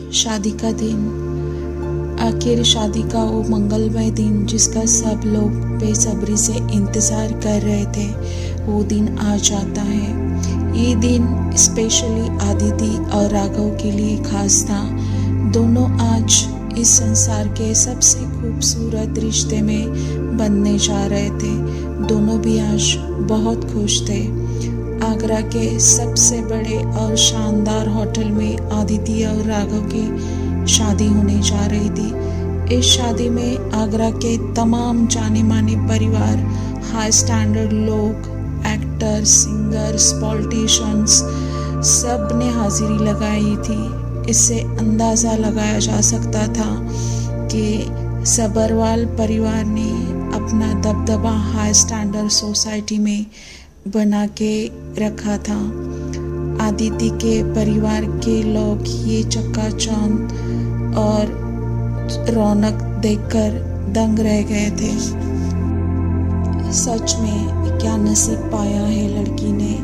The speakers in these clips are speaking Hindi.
शादी का दिन, आखिर शादी का वो मंगलमय दिन जिसका सब लोग बेसब्री से इंतज़ार कर रहे थे, वो दिन आ जाता है। ये दिन स्पेशली आदिति और राघव के लिए खास था। दोनों आज इस संसार के सबसे खूबसूरत रिश्ते में बंधने जा रहे थे। दोनों भी आज बहुत खुश थे। आगरा के सबसे बड़े और शानदार होटल में आदिति और राघव की शादी होने जा रही थी। इस शादी में आगरा के तमाम जाने माने परिवार, हाई स्टैंडर्ड लोग, एक्टर्स, सिंगर्स, पॉलिटिशियंस सब ने हाजिरी लगाई थी। इससे अंदाज़ा लगाया जा सकता था कि सबरवाल परिवार ने अपना दबदबा हाई स्टैंडर्ड सोसाइटी में बना के रखा था। आदिति के परिवार के लोग ये चकाचौंध और रौनक देखकर दंग रह गए थे। सच में क्या नसीब पाया है लड़की ने,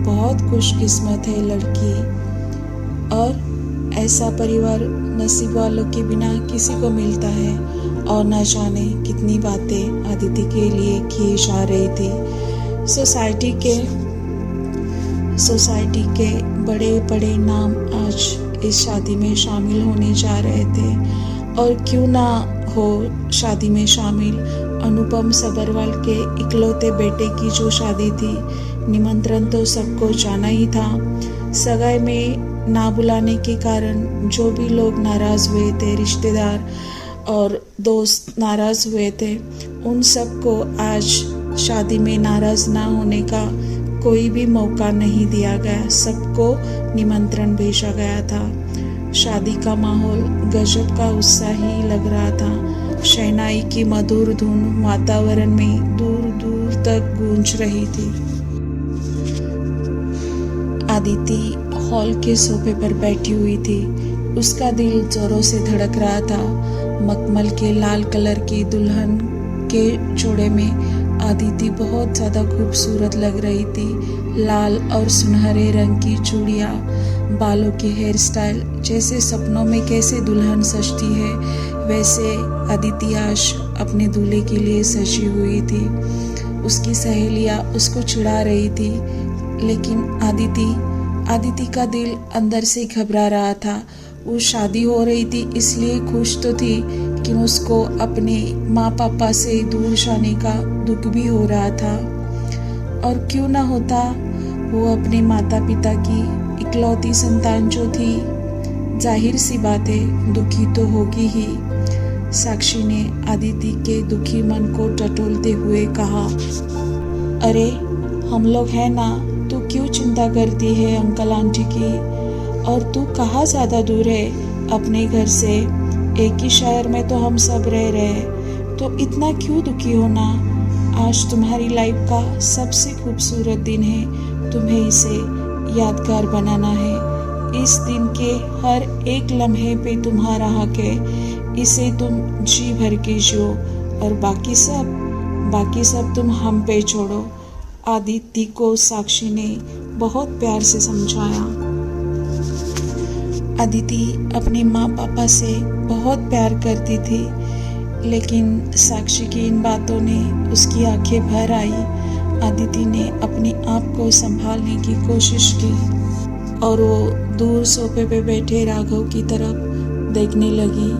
बहुत खुशकिस्मत है लड़की। और ऐसा परिवार नसीब वालों के बिना किसी को मिलता है। और न जाने कितनी बातें आदिति के लिए की जा रही थी। सोसाइटी के बड़े बड़े नाम आज इस शादी में शामिल होने जा रहे थे। और क्यों ना हो शादी में शामिल, अनुपम सबरवाल के इकलौते बेटे की जो शादी थी, निमंत्रण तो सबको जाना ही था। सगाई में ना बुलाने के कारण जो भी लोग नाराज़ हुए थे, रिश्तेदार और दोस्त नाराज़ हुए थे, उन सबको आज शादी में नाराज़ ना होने का कोई भी मौका नहीं दिया गया। सबको निमंत्रण भेजा गया था। शादी का माहौल गजब का उत्साही लग रहा था। शहनाई की मधुर धुन वातावरण में दूर दूर तक गूंज रही थी। आदिति हॉल के सोफे पर बैठी हुई थी। उसका दिल जोरों से धड़क रहा था। मखमल के लाल कलर की दुल्हन के जोड़े में आदिति बहुत ज़्यादा खूबसूरत लग रही थी। लाल और सुनहरे रंग की चूड़ियाँ, बालों की हेयर स्टाइल, जैसे सपनों में कैसे दुल्हन सजती है, वैसे आदिति आज अपने दूल्हे के लिए सजी हुई थी। उसकी सहेलियाँ उसको चिढ़ा रही थी, लेकिन आदिति का दिल अंदर से घबरा रहा था। वो शादी हो रही थी इसलिए खुश तो थी, लेकिन उसको अपने माँ पापा से दूर जाने का दुख भी हो रहा था। और क्यों ना होता, वो अपने माता पिता की इकलौती संतान जो थी, जाहिर सी बात है दुखी तो होगी ही। साक्षी ने आदिति के दुखी मन को टटोलते हुए कहा, अरे हम लोग हैं ना, तू क्यों चिंता करती है अंकल आंटी की? और तू कहाँ ज़्यादा दूर है अपने घर से? एक ही शहर में तो हम सब रह रहे हैं, तो इतना क्यों दुखी होना? आज तुम्हारी लाइफ का सबसे खूबसूरत दिन है, तुम्हें इसे यादगार बनाना है। इस दिन के हर एक लम्हे पे तुम्हारा हक है, इसे तुम जी भर के जियो और बाकी सब तुम हम पे छोड़ो। आदिति को साक्षी ने बहुत प्यार से समझाया। आदिति अपने माँ पापा से बहुत प्यार करती थी, लेकिन साक्षी की इन बातों ने उसकी आंखें भर आई। आदिति ने अपने आप को संभालने की कोशिश की और वो दूर सोफे पे बैठे राघव की तरफ देखने लगी।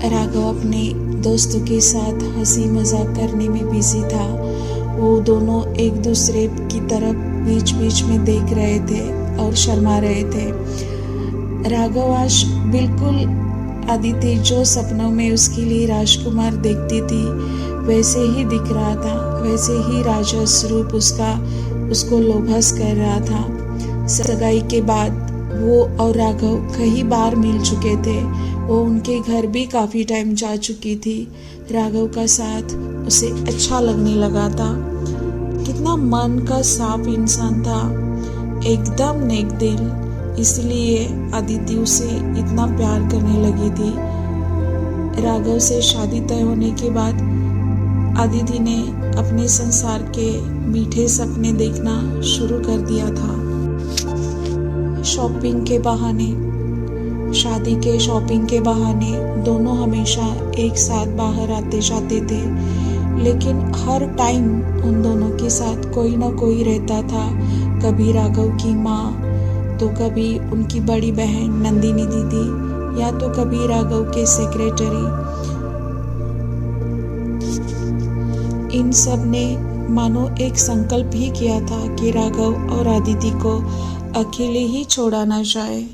राघव अपने दोस्तों के साथ हंसी मजाक करने में बिजी था। वो दोनों एक दूसरे की तरफ बीच बीच में देख रहे थे और शर्मा रहे थे। राघव आज बिल्कुल आदिति जो सपनों में उसके लिए राजकुमार देखती थी वैसे ही दिख रहा था, वैसे ही राजस रूप उसको लोभस कर रहा था। सगाई के बाद वो और राघव कई बार मिल चुके थे। वो उनके घर भी काफ़ी टाइम जा चुकी थी। राघव का साथ उसे अच्छा लगने लगा था। कितना मन का साफ इंसान था, एकदम नेक दिल, इसलिए आदिति उसे इतना प्यार करने लगी थी। राघव से शादी तय होने के बाद आदिति ने अपने संसार के मीठे सपने देखना शुरू कर दिया था। शॉपिंग के बहाने शादी के शॉपिंग के बहाने दोनों हमेशा एक साथ बाहर आते जाते थे, लेकिन हर टाइम उन दोनों के साथ कोई ना कोई रहता था। कभी राघव की माँ, तो कभी उनकी बड़ी बहन नंदिनी दीदी, या तो कभी राघव के सेक्रेटरी। इन सब ने मानो एक संकल्प ही किया था कि राघव और आदिति को अकेले ही छोड़ा ना जाए।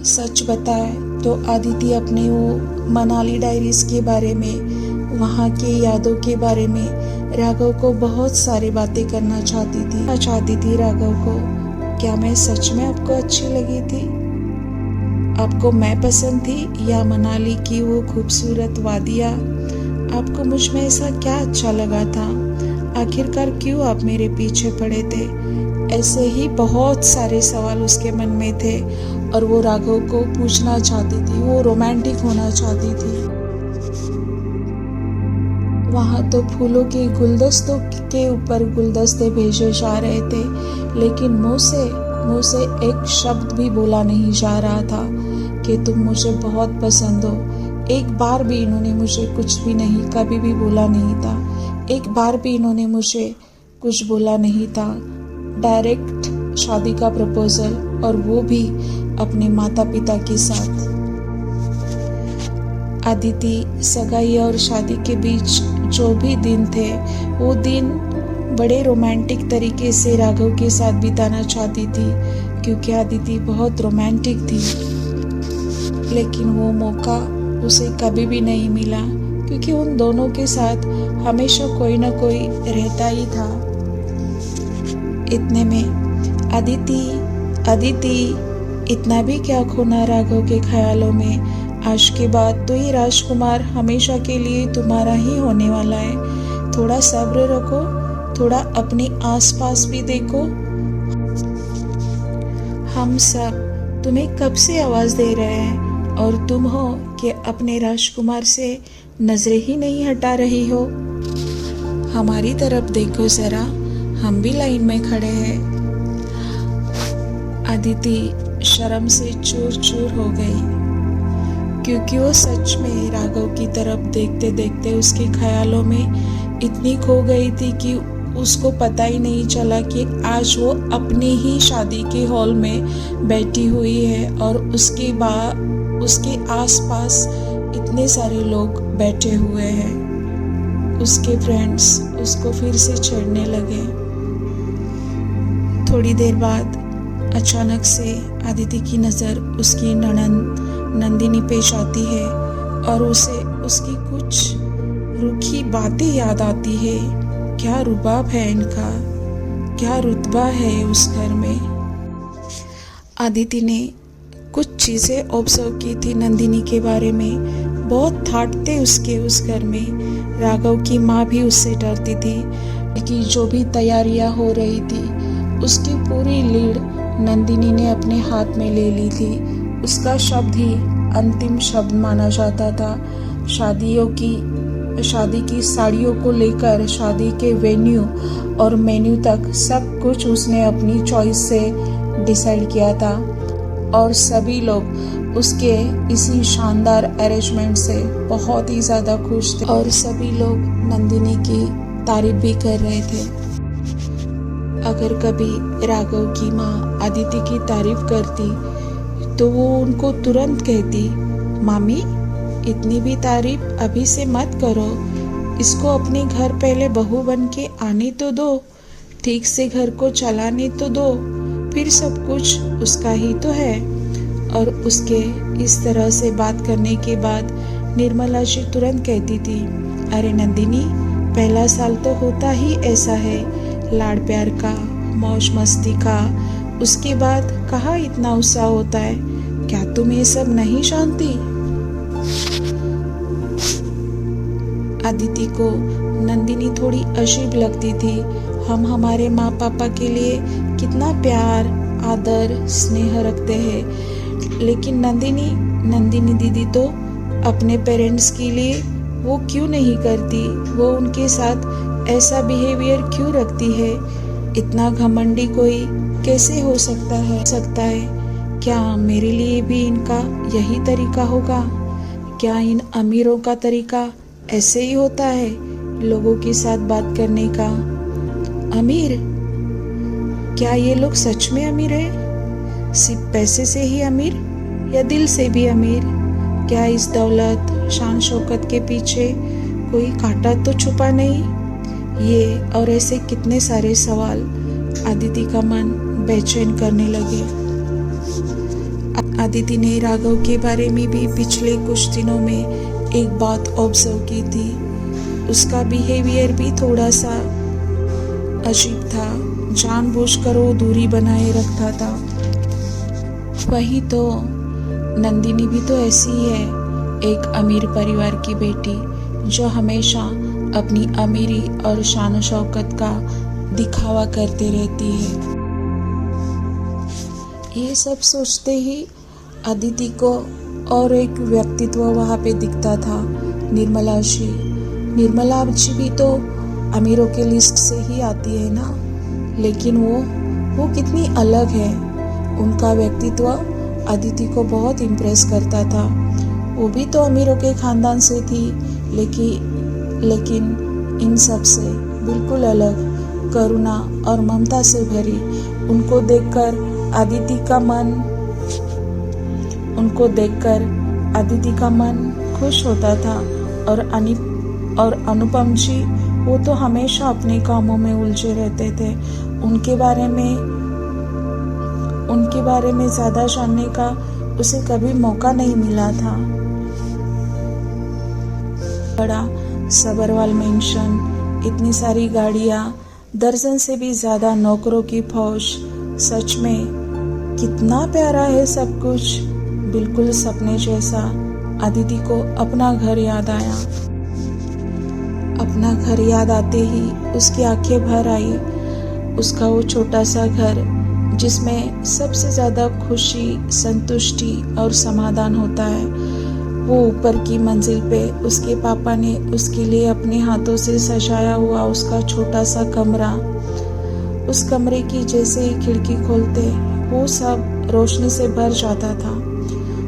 सच बताए तो आदिति अपने वो मनाली डायरीज के बारे में, वहाँ के यादों के बारे में राघव को बहुत सारी बातें करना चाहती थी राघव को, क्या मैं सच में आपको अच्छी लगी थी? आपको मैं पसंद थी या मनाली की वो खूबसूरत वादियाँ? आपको मुझ में ऐसा क्या अच्छा लगा था? आखिरकार क्यों आप मेरे पीछे पड़े थे? ऐसे ही बहुत सारे सवाल उसके मन में थे और वो राघव को पूछना चाहती थी, वो रोमांटिक होना चाहती थी। वहाँ तो फूलों के गुलदस्तों के ऊपर गुलदस्ते भेजे जा रहे थे, लेकिन मुँह से एक शब्द भी बोला नहीं जा रहा था कि तुम मुझे बहुत पसंद हो। एक बार भी इन्होंने मुझे कुछ भी नहीं, कभी भी बोला नहीं था। एक बार भी इन्होंने मुझे कुछ बोला नहीं था। डायरेक्ट शादी का प्रपोजल, और वो भी अपने माता पिता के साथ। आदिति सगाई और शादी के बीच जो भी दिन थे, वो दिन बड़े रोमांटिक तरीके से राघव के साथ बिताना चाहती थी, क्योंकि आदिति बहुत रोमांटिक थी। लेकिन वो मौका उसे कभी भी नहीं मिला, क्योंकि उन दोनों के साथ हमेशा कोई ना कोई रहता ही था। इतने में अदिति इतना भी क्या खोना राघव के ख्यालों में। आज के बाद तो ये राजकुमार हमेशा के लिए तुम्हारा ही होने वाला है। थोड़ा सब्र रखो, थोड़ा अपने आसपास भी देखो। हम सब तुम्हें कब से आवाज दे रहे हैं और तुम हो कि अपने राजकुमार से नजरें ही नहीं हटा रही हो। हमारी तरफ देखो जरा, हम भी लाइन में खड़े हैं। आदिति शर्म से चूर चूर हो गई, क्योंकि वो सच में राघव की तरफ देखते देखते उसके ख्यालों में इतनी खो गई थी कि उसको पता ही नहीं चला कि आज वो अपनी ही शादी के हॉल में बैठी हुई है और उसके आसपास इतने सारे लोग बैठे हुए हैं। उसके फ्रेंड्स उसको फिर से छेड़ने लगे। थोड़ी देर बाद अचानक से आदिति की नज़र उसकी ननंद नंदिनी पे जाती है और उसे उसकी कुछ रूखी बातें याद आती है। क्या रुबाब है इनका, क्या रुतबा है उस घर में। आदिति ने कुछ चीज़ें ऑब्जर्व की थी नंदिनी के बारे में। बहुत ठाट थे उसके उस घर में। राघव की माँ भी उससे डरती थी कि जो भी तैयारियां हो रही थी उसकी पूरी लीड नंदिनी ने अपने हाथ में ले ली थी। उसका शब्द ही अंतिम शब्द माना जाता था। शादी की साड़ियों को लेकर शादी के वेन्यू और मेन्यू तक सब कुछ उसने अपनी चॉइस से डिसाइड किया था और सभी लोग उसके इसी शानदार अरेंजमेंट से बहुत ही ज़्यादा खुश थे और सभी लोग नंदिनी की तारीफ भी कर रहे थे। अगर कभी राघव की माँ आदिति की तारीफ करती तो वो उनको तुरंत कहती, मामी इतनी भी तारीफ अभी से मत करो, इसको अपने घर पहले बहू बन के आने तो दो, ठीक से घर को चलाने तो दो, फिर सब कुछ उसका ही तो है। और उसके इस तरह से बात करने के बाद निर्मला जी तुरंत कहती थी, अरे नंदिनी, पहला साल तो होता ही ऐसा है, लाड़ प्यार का, मौज मस्ती का, उसके बाद कहाँ इतना उत्साह होता है। क्या तुम ये सब नहीं जानती? आदिति को नंदिनी थोड़ी अजीब लगती थी। हम हमारे माँ पापा के लिए कितना प्यार, आदर, स्नेह रखते हैं, लेकिन नंदिनी दीदी तो अपने पेरेंट्स के लिए वो क्यों नहीं करती? वो उनके साथ ऐसा बिहेवियर क्यों रखती है? इतना घमंडी कोई कैसे हो सकता है? क्या मेरे लिए भी इनका यही तरीका होगा? क्या इन अमीरों का तरीका ऐसे ही होता है लोगों के साथ बात करने का? अमीर? क्या ये लोग सच में अमीर है? सिर्फ पैसे से ही अमीर या दिल से भी अमीर? क्या इस दौलत शान शौकत के पीछे कोई कांटा तो छुपा नहीं? ये और ऐसे कितने सारे सवाल आदिति का मन बेचैन करने लगे। आदिति ने राघव के बारे में भी पिछले कुछ दिनों में एक बात ऑब्जर्व की थी। उसका बिहेवियर भी थोड़ा सा अजीब था, जानबूझकर वो दूरी बनाए रखता था। वही तो नंदिनी भी तो ऐसी ही है, एक अमीर परिवार की बेटी जो हमेशा अपनी अमीरी और शान शौकत का दिखावा करते रहती है। ये सब सोचते ही अदिति को और एक व्यक्तित्व वहाँ पे दिखता था, निर्मला जी। निर्मला जी भी तो अमीरों के लिस्ट से ही आती है ना, लेकिन वो कितनी अलग है। उनका व्यक्तित्व अदिति को बहुत इम्प्रेस करता था। वो भी तो अमीरों के खानदान से थी, लेकिन इन सब से बिल्कुल अलग, करुणा और ममता से भरी। उनको देखकर आदिति का मन खुश होता था। और अनुपम जी, वो तो हमेशा अपने कामों में उलझे रहते थे। उनके बारे में ज्यादा जानने का उसे कभी मौका नहीं मिला था। बड़ा सबरवाल मेंशन, इतनी सारी गाड़ियां, दर्जन से भी ज्यादा नौकरों की फौज, सच में कितना प्यारा है सब कुछ, बिल्कुल सपने जैसा। अदिति को अपना घर याद आया। अपना घर याद आते ही उसकी आंखें भर आई। उसका वो छोटा सा घर जिसमें सबसे ज्यादा खुशी, संतुष्टि और समाधान होता है, वो ऊपर की मंजिल पे उसके पापा ने उसके लिए अपने हाथों से सजाया हुआ उसका छोटा सा कमरा। उस कमरे की जैसे ही खिड़की खोलते वो सब रोशनी से भर जाता था।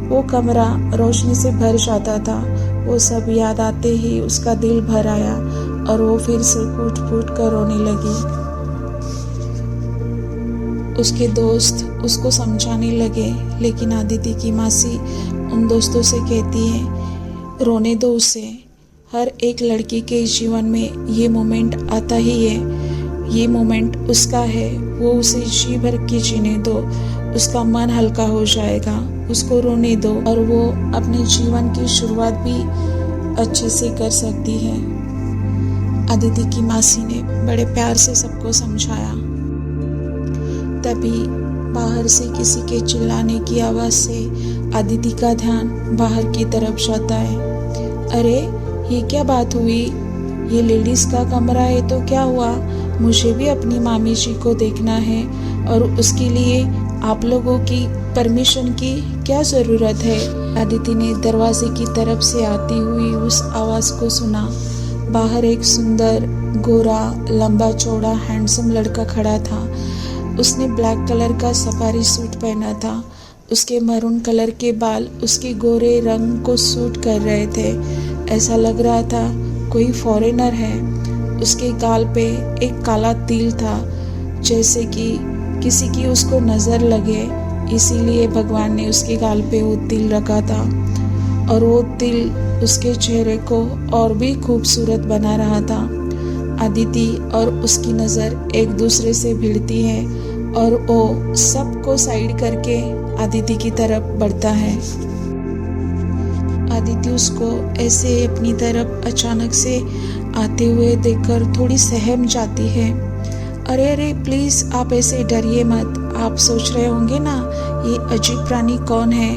वो कमरा रोशनी से भर जाता था। वो सब याद आते ही उसका दिल भर आया और वो फिर से फूट फूट कर रोने लगी। उसके दोस्त उसको समझाने लगे, लेकिन आदिति की मासी उन दोस्तों से कहती है, रोने दो उसे। हर एक लड़की के जीवन में ये मोमेंट आता ही है। ये मोमेंट उसका है, वो उसे जी भर के जीने दो। उसका मन हल्का हो जाएगा, उसको रोने दो और वो अपने जीवन की शुरुआत भी अच्छे से कर सकती है। आदिति की मासी ने बड़े प्यार से सबको समझाया। तभी बाहर से किसी के चिल्लाने की आवाज से आदिति का ध्यान बाहर की तरफ जाता है। अरे ये क्या बात हुई? ये लेडीज का कमरा है तो क्या हुआ? मुझे भी अपनी मामी जी को देखना है और उसके लिए आप लोगों की परमिशन की क्या जरूरत है? आदिति ने दरवाजे की तरफ से आती हुई उस आवाज को सुना। बाहर एक सुंदर, गोरा, लंबा चौड़ा, हैंडसम लड़का खड़ा था। उसने ब्लैक कलर का सफारी सूट पहना था। उसके मैरून कलर के बाल उसके गोरे रंग को सूट कर रहे थे। ऐसा लग रहा था कोई फॉरेनर है। उसके गाल पे एक काला तिल था, जैसे कि किसी की उसको नजर लगे, इसीलिए भगवान ने उसके गाल पे वो तिल रखा था। और वो तिल उसके चेहरे को और भी खूबसूरत बना रहा था। आदिति और उसकी नज़र एक दूसरे से भिड़ती है और वो सबको साइड करके आदिति की तरफ बढ़ता है। आदिति उसको ऐसे अपनी तरफ अचानक से आते हुए देखकर थोड़ी सहम जाती है। अरे प्लीज़ आप ऐसे डरिए मत। आप सोच रहे होंगे ना ये अजीब प्राणी कौन है।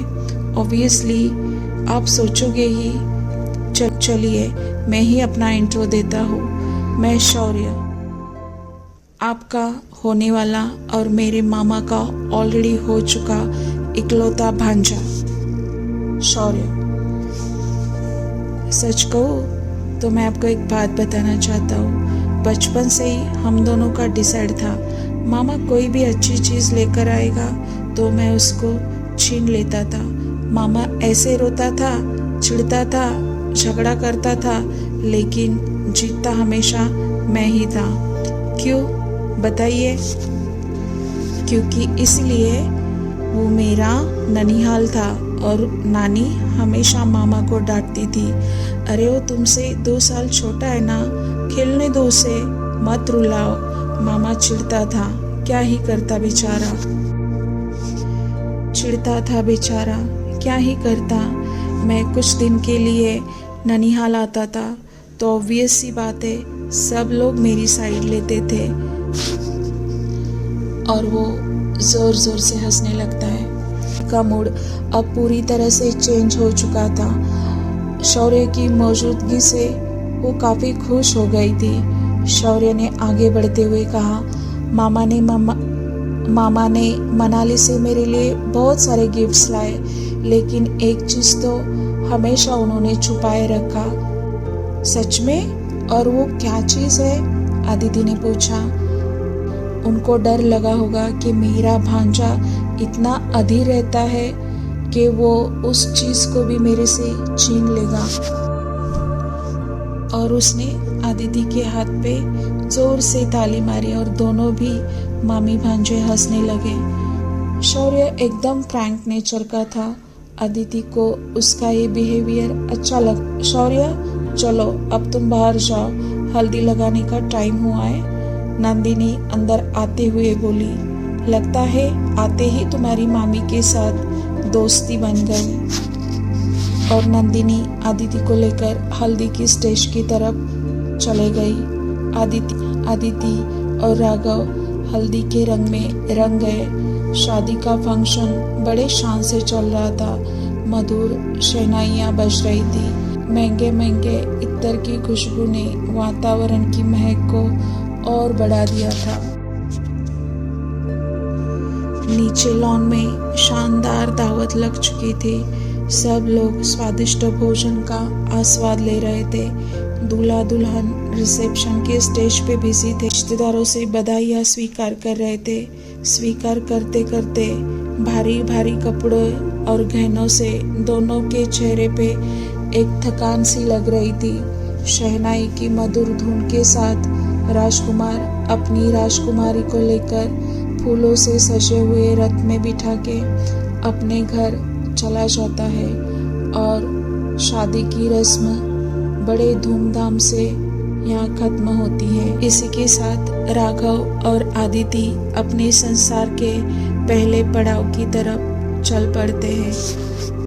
ऑब्वियसली आप सोचोगे ही। चलिए मैं ही अपना इंट्रो देता हूँ। मैं शौर्य, आपका होने वाला और मेरे मामा का ऑलरेडी हो चुका इकलौता भांजा शौर्य। सच कहूँ तो मैं आपको एक बात बताना चाहता हूँ। बचपन से ही हम दोनों का डिसाइड था, मामा कोई भी अच्छी चीज़ लेकर आएगा तो मैं उसको छीन लेता था। मामा ऐसे रोता था, चिढ़ता था, झगड़ा करता था, लेकिन जीतता हमेशा मैं ही था। क्यों बताइए? क्योंकि इसलिए वो मेरा ननिहाल था और नानी हमेशा मामा को डांटती थी, अरे वो तुमसे 2 साल छोटा है ना, खेलने दो उसे, मत रुलाओ। मामा चिढ़ता था, क्या ही करता बेचारा, चिढ़ता था बेचारा, क्या ही करता। मैं कुछ दिन के लिए ननिहाल आता था तो ऑब्वियस सी बात है सब लोग मेरी साइड लेते थे और वो जोर जोर से हंसने लगता है। का मूड अब पूरी तरह से चेंज हो चुका था। शौर्य की मौजूदगी से वो काफ़ी खुश हो गई थी। शौर्य ने आगे बढ़ते हुए कहा, मामा ने मनाली से मेरे लिए बहुत सारे गिफ्ट्स लाए, लेकिन एक चीज़ तो हमेशा उन्होंने छुपाए रखा। सच में? और वो क्या चीज़ है? अदिति ने पूछा। उनको डर लगा होगा कि मेरा भांजा इतना अधीर रहता है कि वो उस चीज़ को भी मेरे से छीन लेगा। और उसने अदिति के हाथ पे जोर से ताली मारी और दोनों भी मामी भांजे हंसने लगे। शौर्य एकदम फ्रैंक नेचर का था। अदिति को उसका ये बिहेवियर अच्छा लग। शौर्य चलो अब तुम बाहर जाओ, हल्दी लगाने का टाइम हुआ है, नंदिनी अंदर आते हुए बोली। लगता है आते ही तुम्हारी मामी के साथ दोस्ती बन गई। और नंदिनी अदिति को लेकर हल्दी की स्टेज की तरफ चले गई। अदिति और राघव हल्दी के रंग में रंग गए। शादी का फंक्शन बड़े शान से चल रहा था। मधुर शहनाइयाँ बज रही थी। महंगे महंगे इत्तर की खुशबू ने वातावरण की महक को और बढ़ा दिया था। नीचे लॉन में शानदार दावत लग चुकी थी। सब लोग स्वादिष्ट भोजन का आस्वाद ले रहे थे। दूल्हा दुल्हन रिसेप्शन के स्टेज पे बिजी थे। रिश्तेदारों से बधाइयाँ स्वीकार कर रहे थे। स्वीकार करते करते भारी भारी कपड़ों और गहनों से दोनों के चेहरे पे एक थकान सी लग रही थी। शहनाई की मधुर धुन के साथ राजकुमार अपनी राजकुमारी को लेकर फूलों से सजे हुए रथ में बिठा के अपने घर चला जाता है और शादी की रस्म बड़े धूमधाम से यहाँ खत्म होती है। इसी के साथ राघव और अदिति अपने संसार के पहले पड़ाव की तरफ चल पड़ते हैं।